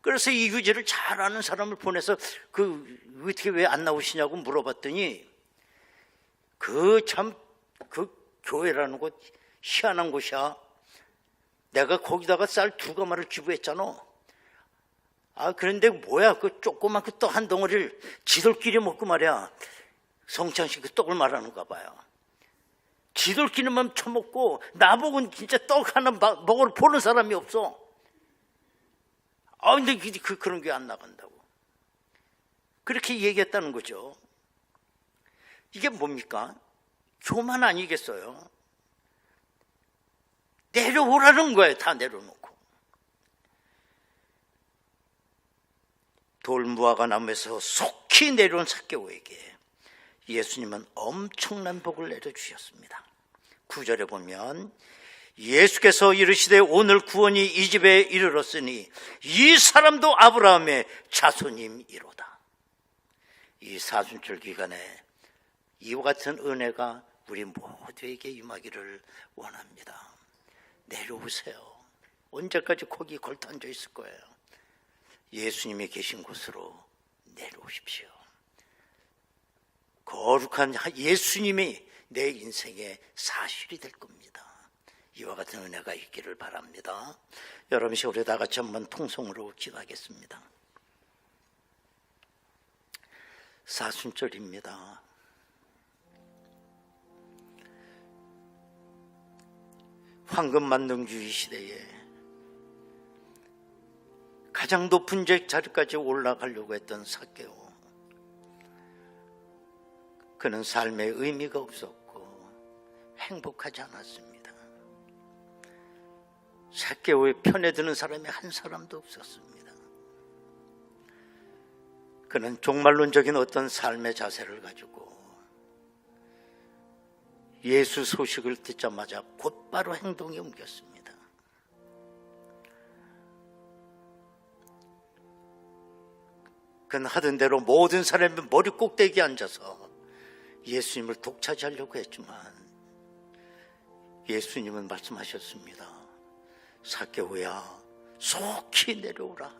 A: 그래서 이 유지를 잘 아는 사람을 보내서 어떻게 왜 안 나오시냐고 물어봤더니 그 교회라는 곳 희한한 곳이야. 내가 거기다가 쌀 2가마를 기부했잖아. 그런데 뭐야, 그 조그만 그 떡 한 덩어리를 지들끼리 먹고 말이야. 성찬식 그 떡을 말하는가 봐요. 지들끼리만 처먹고 나보고는 진짜 떡 하나 먹으러 보는 사람이 없어. 근데 그런 게 안 나간다고. 그렇게 얘기했다는 거죠. 이게 뭡니까? 교만 아니겠어요? 내려오라는 거예요. 다 내려놓고. 돌무화과 나무에서 속히 내려온 삭개오에게 예수님은 엄청난 복을 내려주셨습니다. 9절에 보면 예수께서 이르시되 오늘 구원이 이 집에 이르렀으니 이 사람도 아브라함의 자손임이로다. 이 사순절 기간에 이와 같은 은혜가 우리 모두에게 임하기를 원합니다. 내려오세요. 언제까지 거기 걸터앉아 있을 거예요? 예수님이 계신 곳으로 내려오십시오. 거룩한 예수님이 내 인생의 사실이 될 겁니다. 이와 같은 은혜가 있기를 바랍니다. 여러분 우리 다 같이 한번 통성으로 기도하겠습니다. 사순절입니다. 황금만능주의 시대에 가장 높은 자리까지 올라가려고 했던 삭개오. 그는 삶에 의미가 없었고 행복하지 않았습니다. 삭개오의 편에 드는 사람이 한 사람도 없었습니다. 그는 종말론적인 어떤 삶의 자세를 가지고 예수 소식을 듣자마자 곧바로 행동에 옮겼습니다. 그는 하던 대로 모든 사람이 머리 꼭대기에 앉아서 예수님을 독차지하려고 했지만 예수님은 말씀하셨습니다. 삭개오야, 속히 내려오라.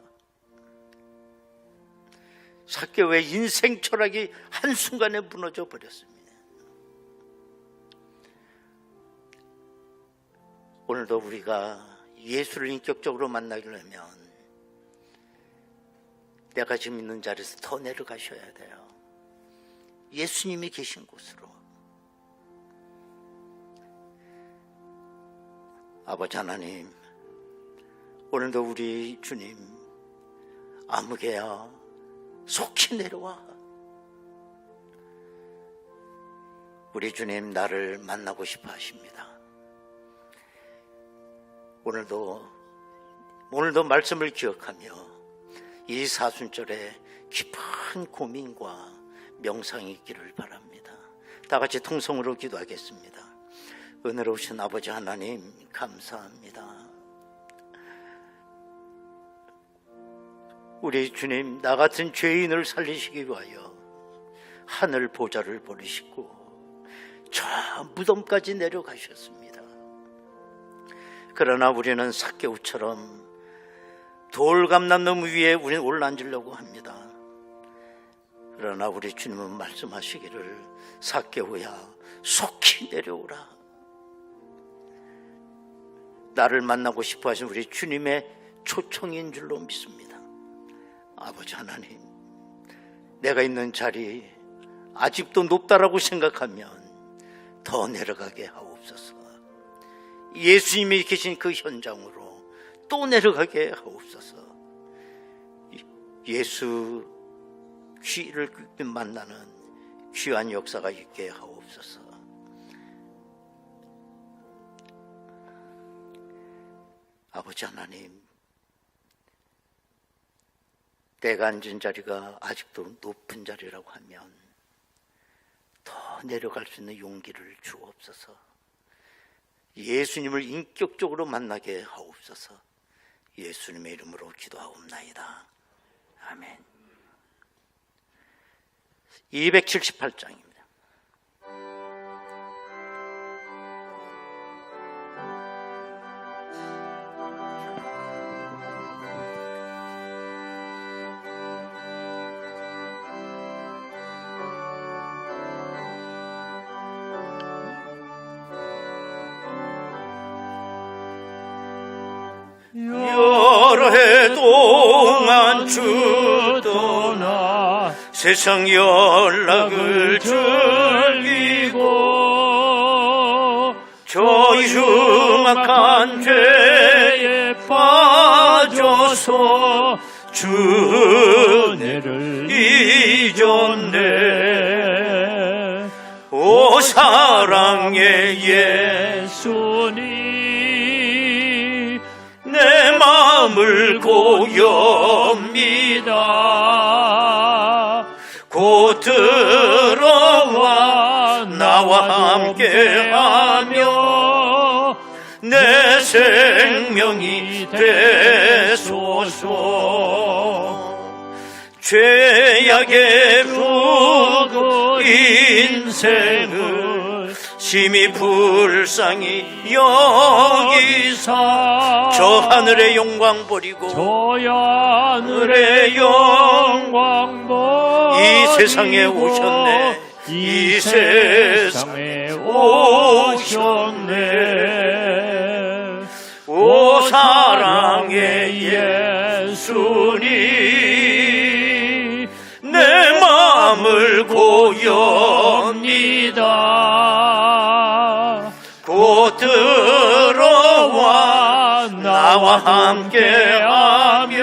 A: 삭개오의 인생 철학이 한순간에 무너져 버렸습니다. 오늘도 우리가 예수를 인격적으로 만나려면 내가 지금 있는 자리에서 더 내려가셔야 돼요. 예수님이 계신 곳으로. 아버지 하나님, 오늘도 우리 주님 아무개야 속히 내려와. 우리 주님 나를 만나고 싶어 하십니다. 오늘도 말씀을 기억하며 이 사순절에 깊은 고민과 명상이 있기를 바랍니다. 다 같이 통성으로 기도하겠습니다. 은혜로우신 아버지 하나님 감사합니다. 우리 주님 나 같은 죄인을 살리시기 위하여 하늘 보좌를 버리시고 저 무덤까지 내려가셨습니다. 그러나 우리는 삭개오처럼 돌감람나무 위에 우리는 올라앉으려고 합니다. 그러나 우리 주님은 말씀하시기를 삭개오야 속히 내려오라. 나를 만나고 싶어 하신 우리 주님의 초청인 줄로 믿습니다. 아버지 하나님, 내가 있는 자리 아직도 높다라고 생각하면 더 내려가게 하옵소서. 예수님이 계신 그 현장으로 또 내려가게 하옵소서. 예수 귀를 만나는 귀한 역사가 있게 하옵소서. 아버지 하나님, 내가 앉은 자리가 아직도 높은 자리라고 하면 더 내려갈 수 있는 용기를 주옵소서. 예수님을 인격적으로 만나게 하옵소서. 예수님의 이름으로 기도하옵나이다. 아멘. 278장입니다. 여러 해 동안 주도나 세상 연락을 즐기고 저희 흉악한 죄에 빠져서 주 은혜를 잊었네. 오 사랑의 예수님, 내 마음을 고엽니다. 곧 들어와 나와 함께하며 내 생명이 되소서. 죄악의 푸고 인생을 심히 불쌍히 여기사 저 하늘의 영광 버리고 하늘의 영광 버리고 이 세상에 오셨네. 이 세상에 오셨네. 오 사랑의 예수님, 내 마음을 고엽니다. 곧 들어와 나와 함께하며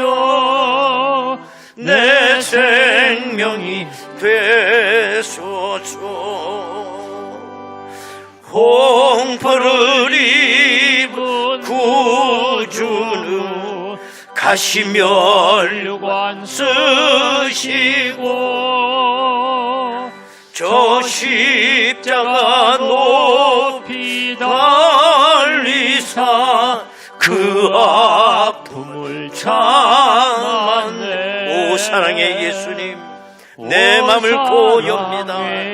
A: 내 생명이 되소서. 홍포를 입은 구주는 가시면류관 쓰시고 저 십자가 높이 달리사 그 아픔을 참았네. 오 사랑의 예수님, 내 맘을 고엽니다.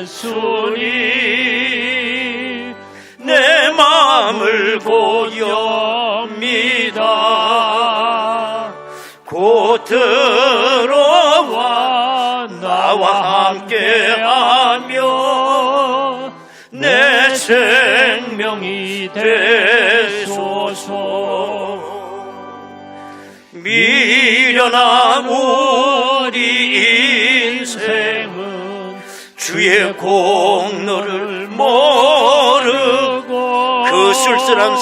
A: 예수님, 내 맘을 고엽니다. 곧 들어와 나와 함께하며 내 생명이 되소서. 미련한 우리 인생은 주의 공로를 모르고 그 쓸쓸한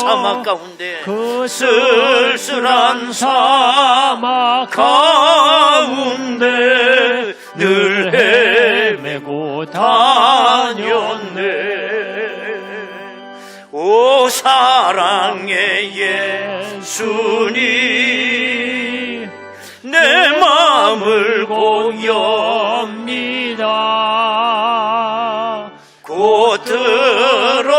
A: 사막 가운데 늘 헤매고 다녔네. 오 사랑의 예수님, 내 마음을 고엽니다. 곧 들어와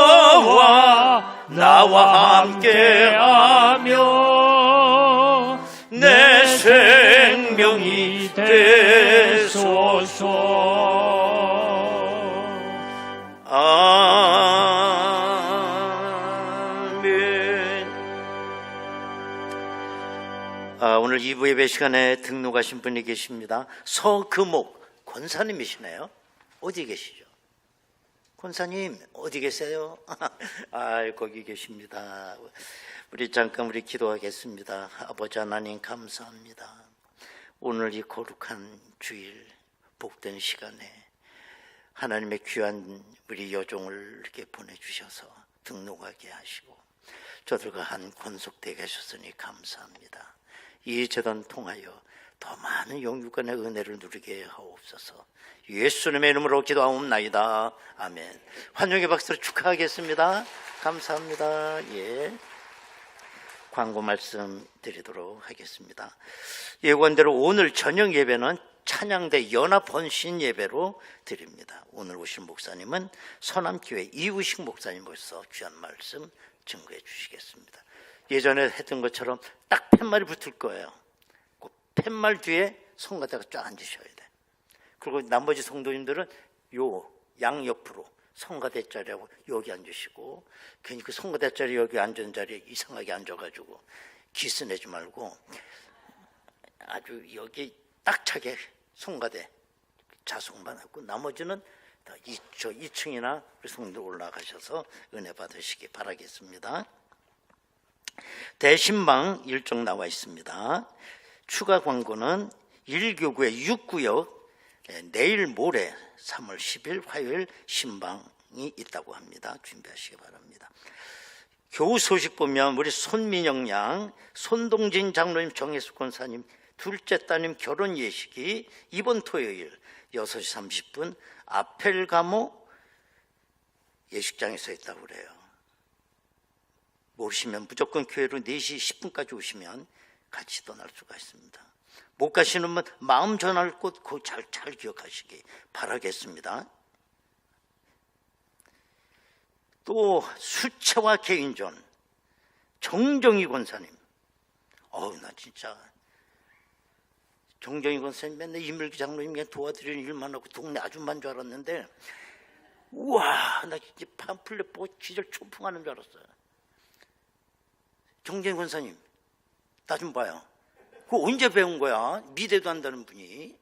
A: 나와 함께하며 내 생명이 되소서.
B: 주소서.
A: 아멘. 오늘 2부 예배 시간에 등록하신 분이 계십니다. 서금옥 권사님이시네요. 어디 계시죠? 권사님 어디 계세요? 거기 계십니다. 우리 잠깐 기도하겠습니다. 아버지 하나님 감사합니다. 오늘 이 거룩한 주일 복된 시간에 하나님의 귀한 우리 여종을 이렇게 보내주셔서 등록하게 하시고 저들과 한 권속되게 하셨으니 감사합니다. 이 재단 통하여 더 많은 영육간의 은혜를 누리게 하옵소서. 예수님의 이름으로 기도하옵나이다. 아멘. 환영의 박수로 축하하겠습니다. 감사합니다. 예. 광고 말씀 드리도록 하겠습니다. 예고한대로 오늘 저녁 예배는 찬양대 연합 헌신 예배로 드립니다. 오늘 오신 목사님은 서남교회 이우식 목사님으로서 귀한 말씀 증거해 주시겠습니다. 예전에 했던 것처럼 딱 팻말이 붙을 거예요. 그 팻말 뒤에 성가대가 쫙 앉으셔야 돼. 그리고 나머지 성도님들은 요 양옆으로 성가대 자리하고 여기 앉으시고, 괜히 그 성가대 자리 여기 앉은 자리에 이상하게 앉아가지고 기스내지 말고 아주 여기 딱 차게 성가대 자석만 하고 나머지는 다 2층이나 우리 성도들 올라가셔서 은혜 받으시기 바라겠습니다. 대신방 일정 나와 있습니다. 추가 광고는 1교구의 6구역 내일 모레 3월 10일 화요일 신방이 있다고 합니다. 준비하시기 바랍니다. 교우 소식 보면 우리 손민영 양, 손동진 장로님, 정혜숙 권사님 둘째 따님 결혼 예식이 이번 토요일 6시 30분 아펠가모 예식장에서 있다고 그래요. 모르시면 무조건 교회로 4시 10분까지 오시면 같이 떠날 수가 있습니다. 못 가시는 분 마음 전할 곳 잘 기억하시기 바라겠습니다. 또 수채화 개인전 정정희 권사님, 나 진짜 정정희 권사님 맨날 이밀기 장로님 그냥 도와드리는 일만 하고 동네 아줌마인 줄 알았는데, 우와, 나 진짜 팜플렛 보고 기절 초풍하는 줄 알았어요. 정정희 권사님 나 좀 봐요. 그거 언제 배운 거야? 미대도 한다는 분이.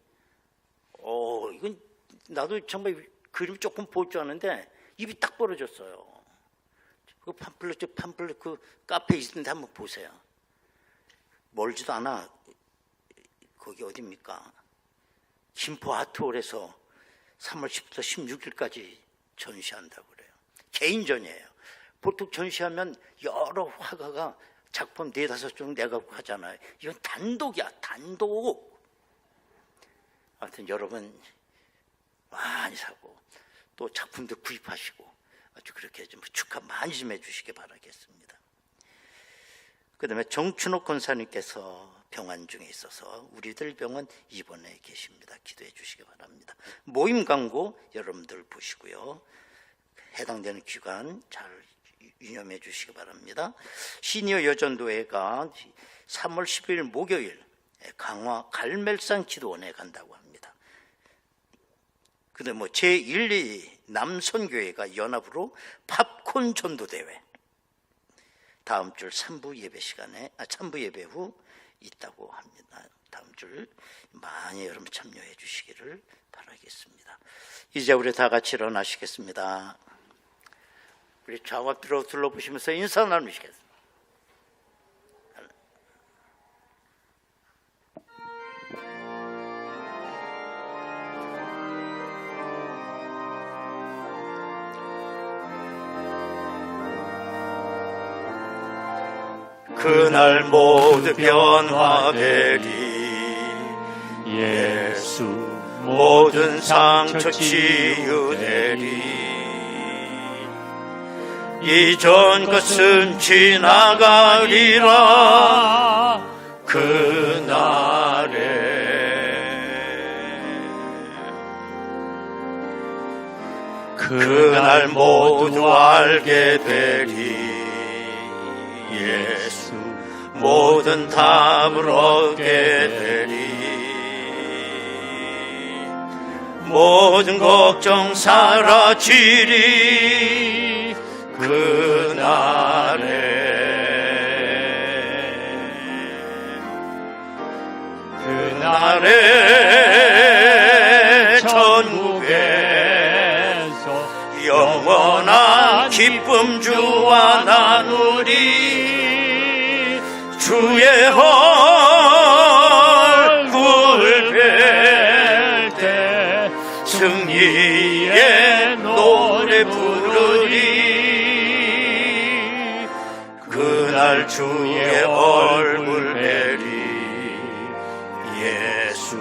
A: 이건 나도 정말 그림 조금 볼 줄 아는데 입이 딱 벌어졌어요. 그 팜플렛 그 카페 있는데 한번 보세요. 멀지도 않아. 거기 어딥니까? 김포 아트홀에서 3월 10일부터 16일까지 전시한다고 그래요. 개인전이에요. 보통 전시하면 여러 화가가 작품 4-5종 내갖고 하잖아요. 이건 단독이야, 단독. 하여튼 여러분 많이 사고 또 작품도 구입하시고 아주 그렇게 좀 축하 많이 좀 해주시기 바라겠습니다. 그 다음에 정춘옥 권사님께서 병환 중에 있어서 우리들 병원 입원해 계십니다. 기도해 주시기 바랍니다. 모임 광고 여러분들 보시고요. 해당되는 기관 잘 유념해 주시기 바랍니다. 시니어 여전도회가 3월 10일 목요일 강화 갈멜산 기도원에 간다고 합니다. 그다음 제1, 2 남선교회가 연합으로 팝콘 전도대회 다음 주 3부 예배 시간에 3부 예배 후 있다고 합니다. 다음 주 많이 여러분 참여해 주시기를 바라겠습니다. 이제 우리 다 같이 일어나시겠습니다. 우리 좌우앞뒤로 둘러보시면서 인사 나누시겠습니다. 그날 모두 변화되리
B: 예수
A: 모든 상처 치유되리 이전 것은 지나가리라 그날에 그날 모두 알게 되리 예수 모든 답을 얻게 되리 모든 걱정 사라지리 그날에 천국에서 영원한 기쁨 주와 나누리 주의 얼굴 뵐 때 승리의 노래 부르리 그날 주의 얼굴 뵈리 예수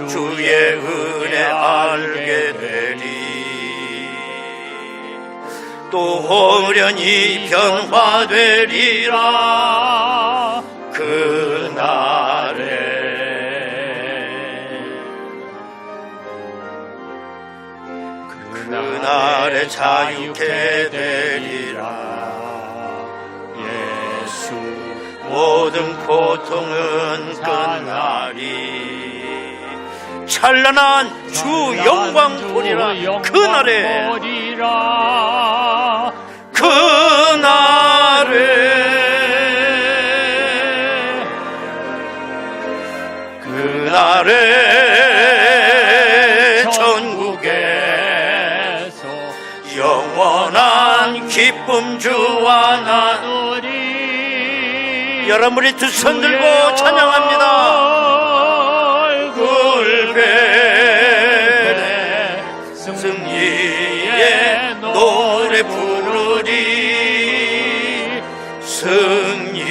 A: 주의 은혜 알게 되리 또 호련히 변화되리라 그날에 자유케 되리라 예수 모든 고통은 끝나리 찬란한 주 영광 보리라 그날에 천국에서 영원한 기쁨 주와 나누리 여러분이 두 손 들고 찬양합니다 얼굴 뵈네 승리의 노래 부르리 승리의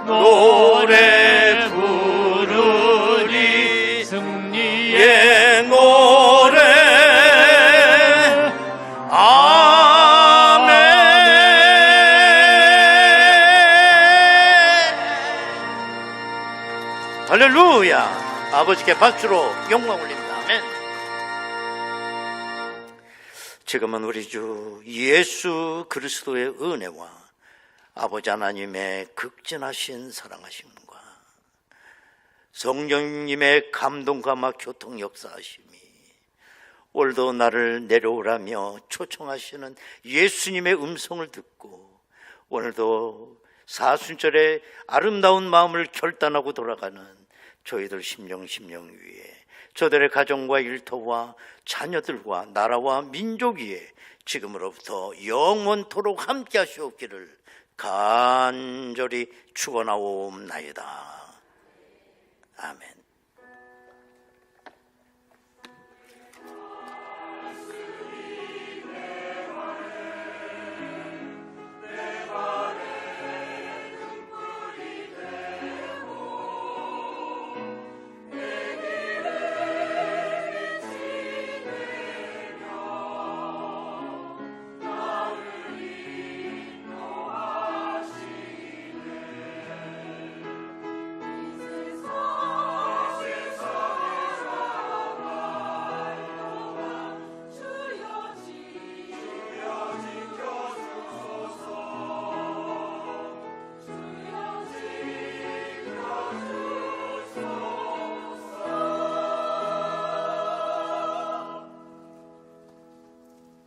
A: 노래 부르리 승리의 노래 아멘 할렐루야 아버지께 박수로 영광 올립니다 아멘 지금은 우리 주 예수 그리스도의 은혜와 아버지 하나님의 극진하신 사랑하심과 성령님의 감동과 막 교통 역사하심이 오늘도 나를 내려오라며 초청하시는 예수님의 음성을 듣고 오늘도 사순절의 아름다운 마음을 결단하고 돌아가는 저희들 심령 위에 저들의 가정과 일터와 자녀들과 나라와 민족 위에 지금으로부터 영원토록 함께 하시옵기를 간절히 축원하옵나이다. 아멘.